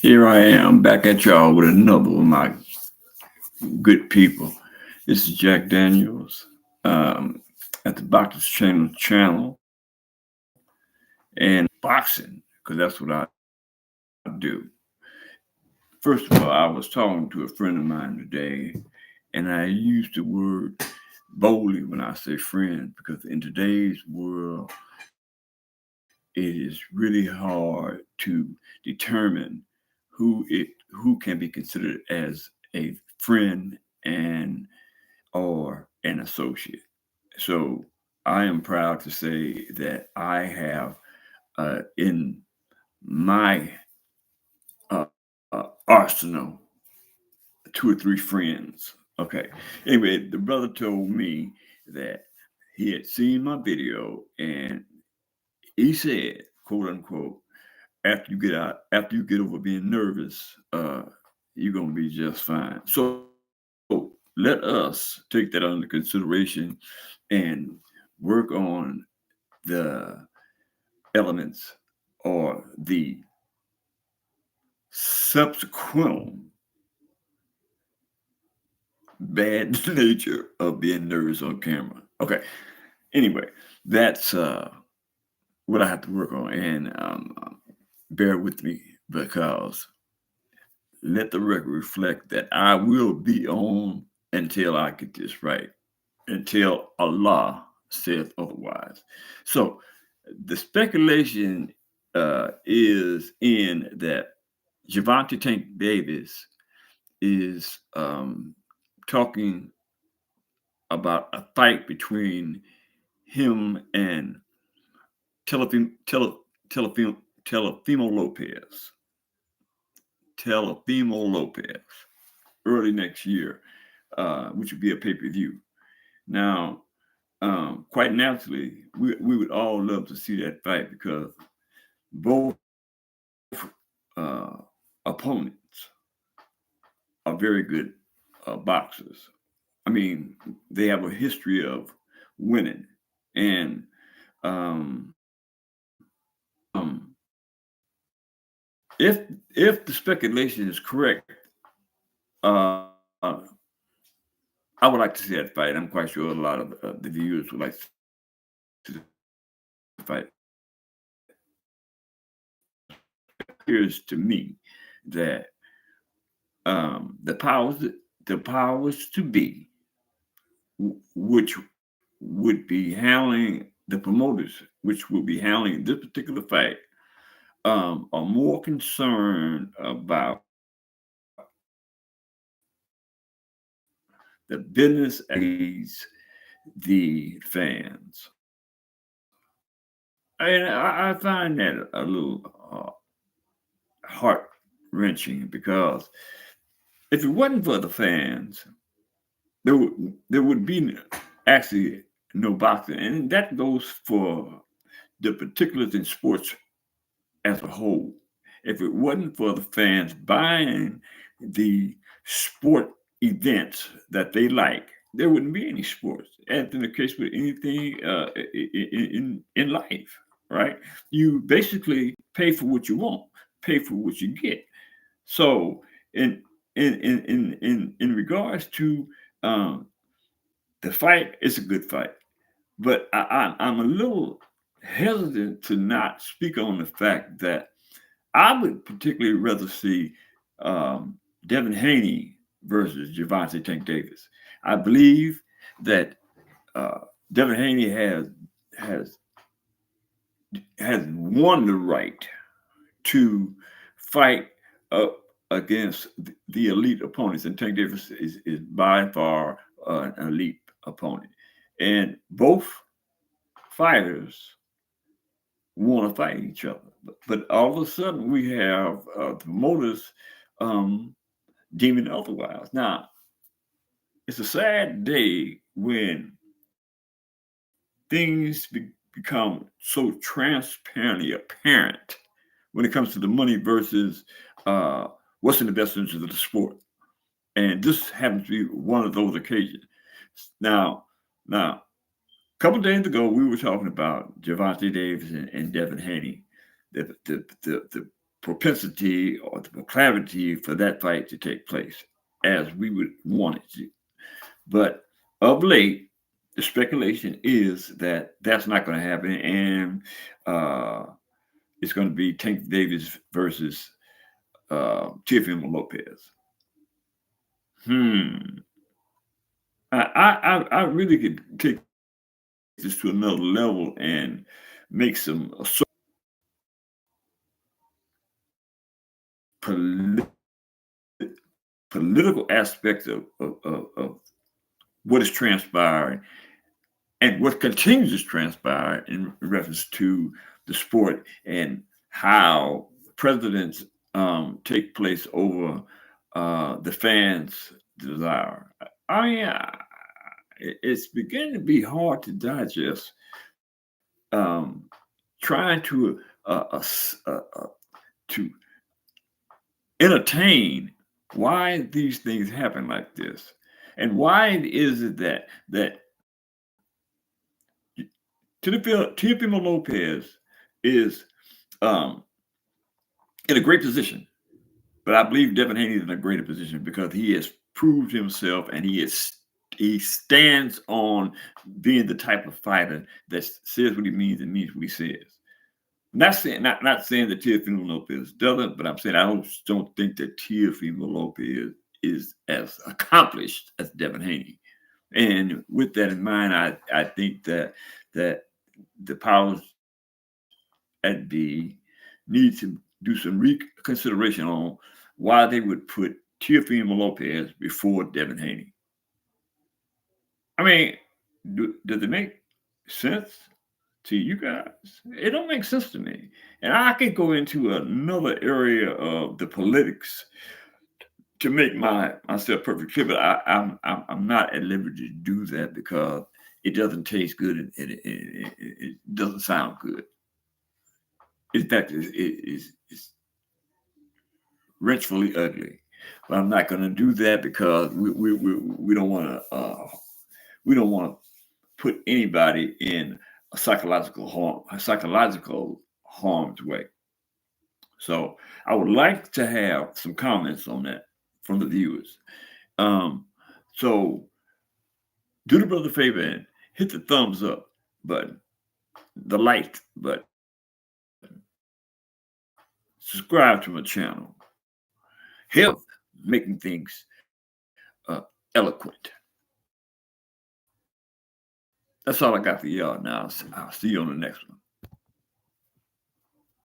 Here I am back at y'all with another of my good people. This is Jack Daniels um, at the Boxers channel and boxing because that's what I do. First of all, I was talking to a friend of mine today, and I use the word boldly when I say friend because in today's world, it is really hard to determine who can be considered as a friend and or an associate. So I am proud to say that I have in my arsenal 2 or 3 friends. Okay. Anyway, the brother told me that he had seen my video and he said, quote unquote, after you get over being nervous, you're gonna be just fine. So let us take that under consideration and work on the elements or the subsequent bad nature of being nervous on camera. Okay. Anyway, that's what I have to work on, and bear with me because let the record reflect that I will be on until I get this right, until Allah says otherwise. So the speculation is in that Gervonta Tank Davis is talking about a fight between him and Telefim, Tele, Telefim, Telefimo Lopez. Teofimo Lopez early next year, which would be a pay-per-view. Now, quite naturally, we would all love to see that fight because both opponents are very good boxers. I mean, they have a history of winning, and um, if the speculation is correct, uh, I would like to see that fight. I'm quite sure a lot of the viewers would like to see the fight. Appears to me that the powers to be, which would be handling the promoters, which will be handling this particular fight, are more concerned about the business as the fans. And I find that a little heart wrenching because if it wasn't for the fans, there would be actually no boxing, and that goes for the particulars in sports as a whole. If it wasn't for the fans buying the sport events that they like, there wouldn't be any sports. As in the case with anything in life, right? You basically pay for what you want, pay for what you get. So, in in regards to um, the fight, it's a good fight, but I'm a little hesitant to not speak on the fact that I would particularly rather see um, Devin Haney versus Gervonta Tank Davis. I believe that uh, Devin Haney has has won the right to fight up against the elite opponents, and Tank Davis is by far an elite opponent. And both fighters want to fight each other. But all of a sudden, we have the promoters um, deeming otherwise. Now, it's a sad day when become so transparently apparent when it comes to the money versus uh, what's in the best interest of the sport. And this happens to be one of those occasions. Now, now, a couple of days ago, we were talking about Gervonta Davis and Devin Haney, the propensity or the proclivity for that fight to take place as we would want it to. But of late, the speculation is that that's not going to happen, and it's going to be Tank Davis versus Teofimo Lopez. I really could take this to another level and make some polit- political aspects of what is transpiring and what continues to transpire in reference to the sport and how presidents take place over the fans' desire. I mean, it's beginning to be hard to digest. Um, Trying to entertain why these things happen like this, and why is it that Teofimo Lopez is um, in a great position, but I believe Devin Haney is in a greater position because he has proved himself and he stands on being the type of fighter that says what he means and means what he says. Not saying that Teofimo Lopez doesn't, but I'm saying I don't think that Teofimo Lopez is as accomplished as Devin Haney. And with that in mind, I think that the powers at be need to do some reconsideration on why they would put Teofimo Lopez before Devin Haney. I mean, does it make sense to you guys? It don't make sense to me. And I could go into another area of the politics to make myself perfectly clear, but I'm not at liberty to do that because it doesn't taste good and it doesn't sound good. In fact, it's wrenchfully ugly. But I'm not going to do that because we don't want to put anybody in a psychological harm's way. So I would like to have some comments on that from the viewers. So do the brother a favor and hit the thumbs up button, the like button, subscribe to my channel. Help making things eloquent. That's all I got for y'all now. I'll see you on the next one.